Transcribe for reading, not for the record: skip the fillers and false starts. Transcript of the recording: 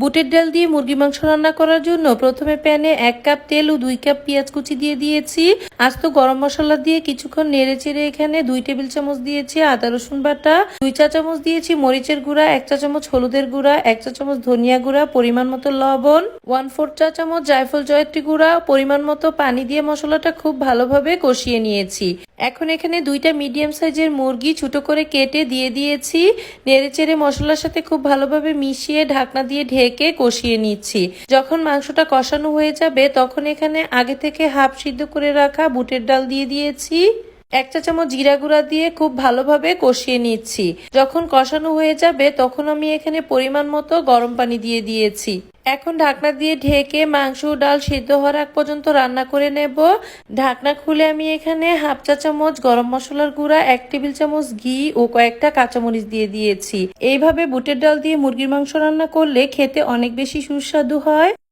বুটের ডাল দিয়ে মুরগি মাংস রান্না করার জন্য প্রথমে প্যানে 1 কাপ তেল ও 2 কাপ পেঁয়াজ কুচি দিয়ে দিয়েছি। আস্ত গরম মশলা দিয়ে কিছুক্ষণ নেড়েচেড়ে এখানে 2 টেবিল চামচ দিয়েছি আদা রসুন বাটা, 2 চা চামচ দিয়েছি মরিচের গুঁড়া, 1 চা চামচ হলুদের গুঁড়া, 1 চা চামচ ধনিয়া গুঁড়া, পরিমাণ মতো লবণ, 1/4 চা চামচ জায়ফল জয়ত্রী গুঁড়া, পরিমাণ মতো পানি দিয়ে মশলাটা খুব ভালোভাবে কষিয়ে নিয়েছি। এখন এখানে 2টা মিডিয়াম সাইজের মুরগি ছোট করে কেটে দিয়ে দিয়েছি। নেড়েচেড়ে মশলার সাথে খুব ভালোভাবে মিশিয়ে ঢাকনা দিয়ে ঢেকে কষিয়ে নিচ্ছি। যখন মাংসটা কষানো হয়ে যাবে তখন এখানে আগে থেকে হাফ সিদ্ধ করে রাখা বুটের ডাল দিয়ে দিয়েছি। 1 চা চামচ জিরা গুঁড়া দিয়ে খুব ভালোভাবে কষিয়ে নিচ্ছি। যখন কষানো হয়ে যাবে তখন আমি এখানে পরিমাণ মতো গরম পানি দিয়ে দিয়েছি। এখন ঢাকনা দিয়ে ঢেকে মাংস ও ডাল সিদ্ধ হওয়ার আগ পর্যন্ত রান্না করে নেব। ঢাকনা খুলে আমি এখানে হাফ চা চামচ গরম মশলার গুঁড়া, 1 টেবিল চামচ ঘি ও কয়েকটা কাঁচামরিচ দিয়ে দিয়েছি। এইভাবে বুটের ডাল দিয়ে মুরগির মাংস রান্না করলে খেতে অনেক বেশি সুস্বাদু হয়।